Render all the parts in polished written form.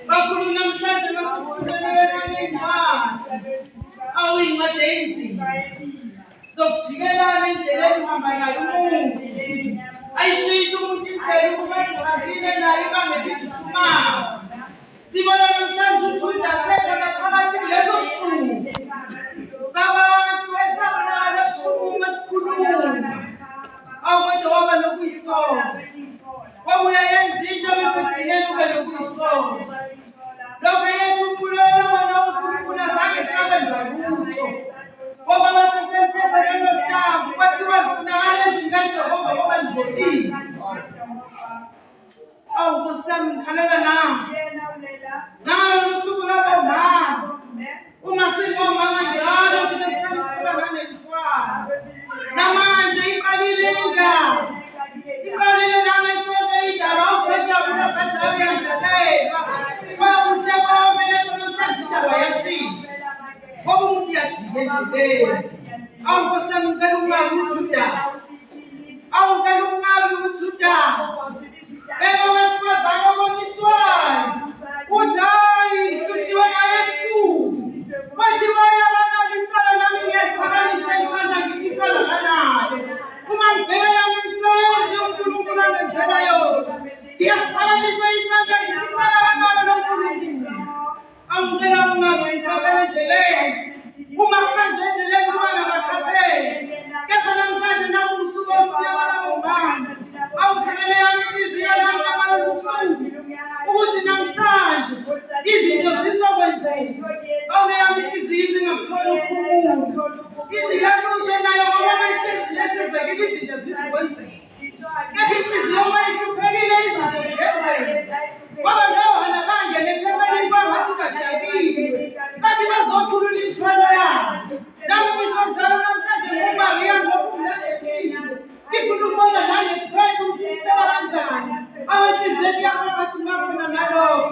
kakhulu namhlanje masisikhulelelane awuyincwadi enzima zokujikelana endleleni uhamba nayo umuntu ayishintshi umuntu indlela ukuba ngihambile nayo ibangelithi usumazi sibona namhlanje uJuda sekhona phakathi kuleso sikhulu sabantu esabonakala esukuma esikhuluma awukodwa waba nokuyisona ngoba uyayenza into besigcineni ube nokuyisona lokho yethu unkulunkulu wona unkulunkulu azange sakwenza lutho ngoba bathi seliphethe lelo hlamvu kwathiwa lifunakala endlini kaJehova ngoba lidlekile Nkosi yami ngikhalela nawe ngalo usuku labo mama uma singomama njalo thina sihlala sifuna nganemthwalo namanje iqalile indaba iqalile nangesonto indaba awufejabula sathi awuyandlalelwa kwakuhle konke lepo namhlanje indaba yashintsha ngoba umuntu uyajika endleleni Nkosi yami ngicela ukungabi uJudasi ngicela ukungabi uJudasi Eba wesifazane oboniswayo uthi hayi ngihlushiwe ngaye ebusuku wathi wayabonaka icala nami ngiyaphakamisa isandla ngithi icala kanalo uma ngibheka yami imisebenzi uNkulunkulu angenzela yona ngiyaphakamisa isandla ngithi icala kanalo loNkulunkulu angicela ungabe ngikhabela endleleni uma manje endleleni kuba namakhaphela kepha namhlanje naku usuku olubuya balabongane awuphelele yami inhliziyo yami ngamalolusuku ukuthi namhlanje izinto zizokwenzeka awungeyami inhliziyo izingakutholi uphumulo iziyaluze nayo ngoba mayihlezi yethezekile izinto zizokwenzeka kepha inhliziyo mayihluphekile izinto ziyenzeka ngoba nohana bangene ethempelini bangathi badakile kathi bazothulula imithwalo yabo nami ngisho njalo namhlanje nguMariya ngokumlandekile ngifuna ukubona nami siphethe ukuthi sicela kanjani abanhliziyo yami bathi ngabona nalokho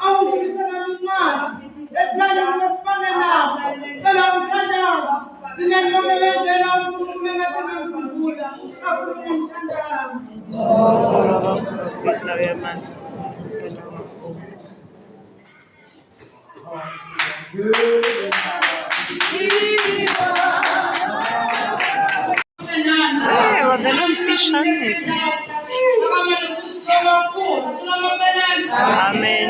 awungibisela incwadi ebulaleni besifane nabo cela umthandazo sinenlokelendlela unkulunkulu engathi ngangikhumbula kakhulu umthandazo Amen.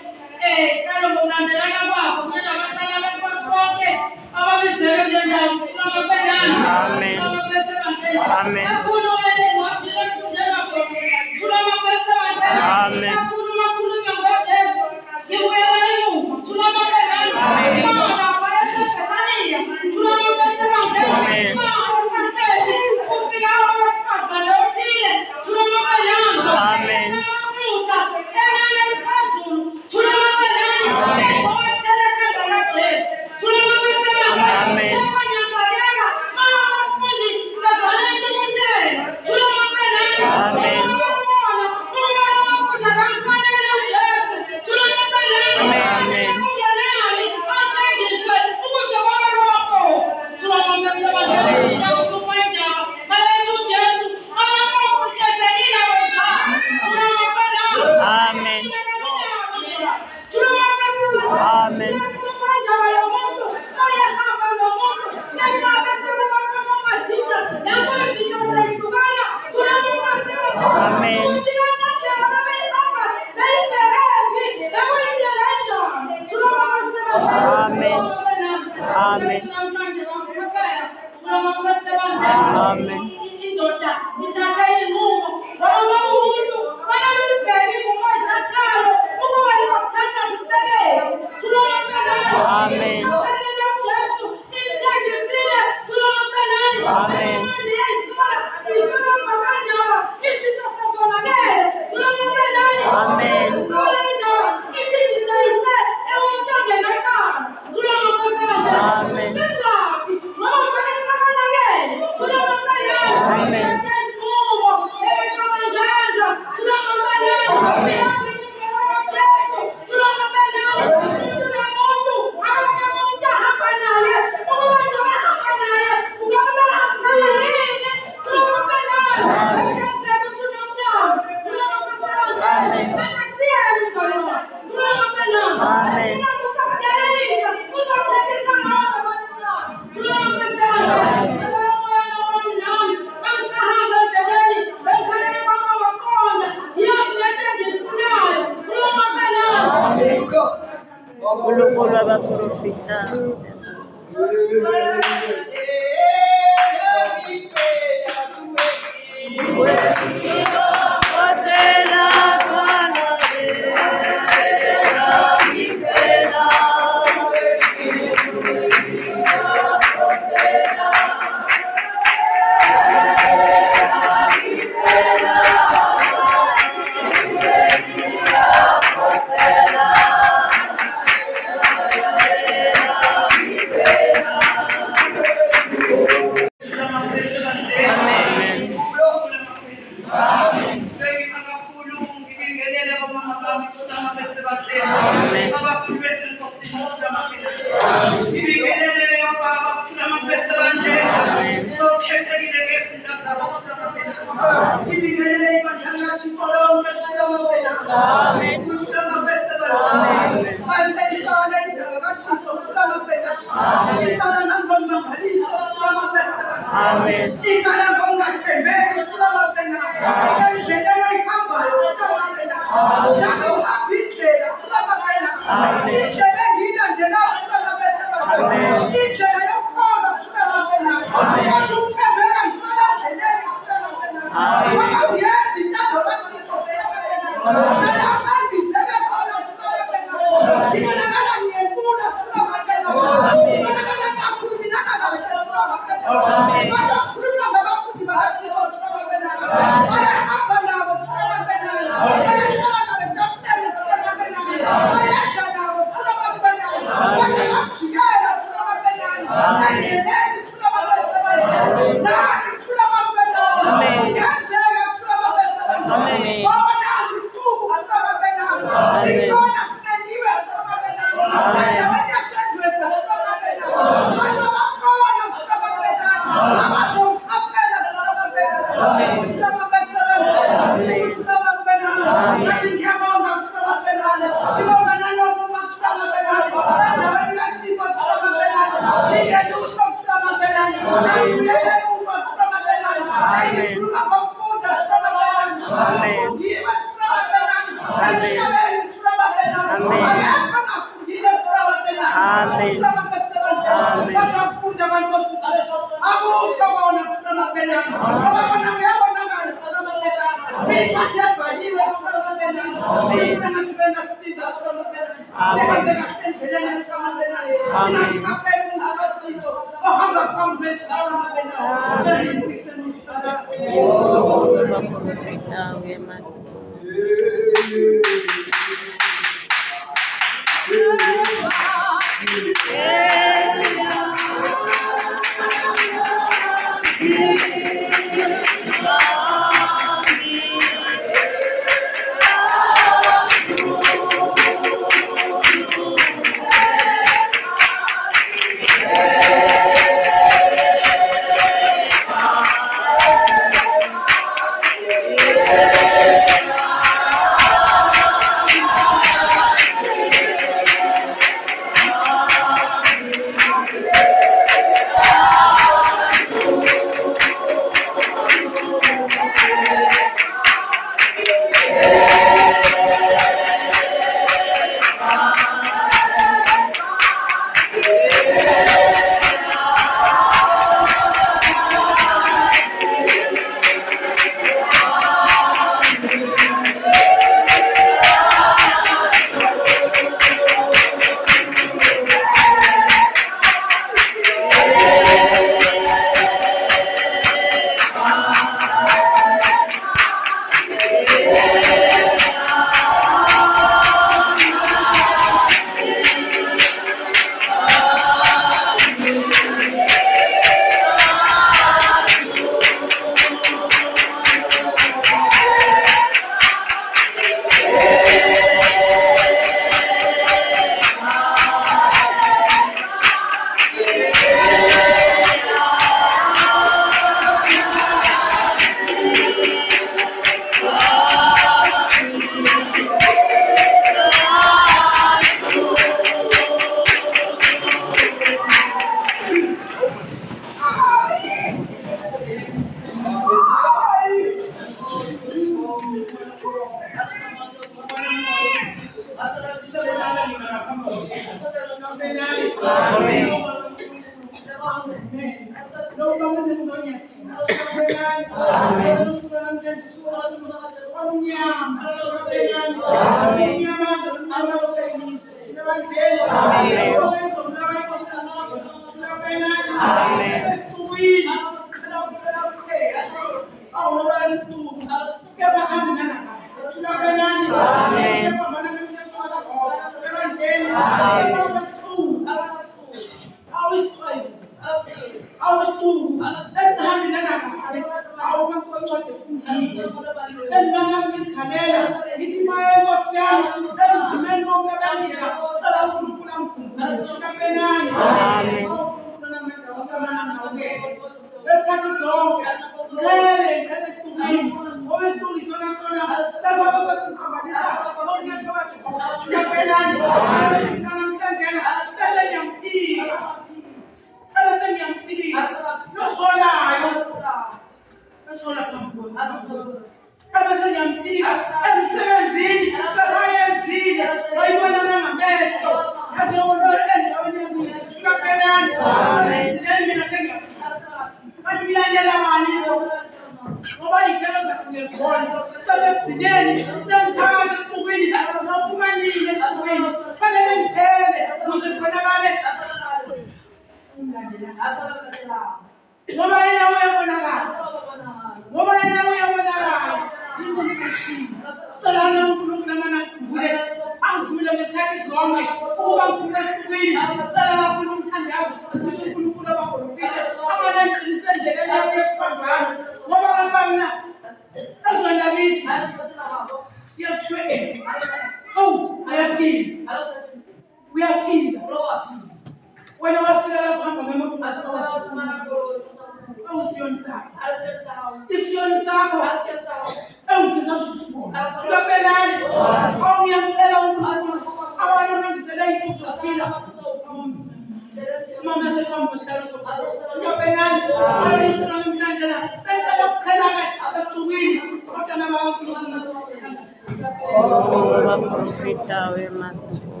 Profita wema siku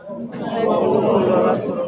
Letha ukulunga kwakho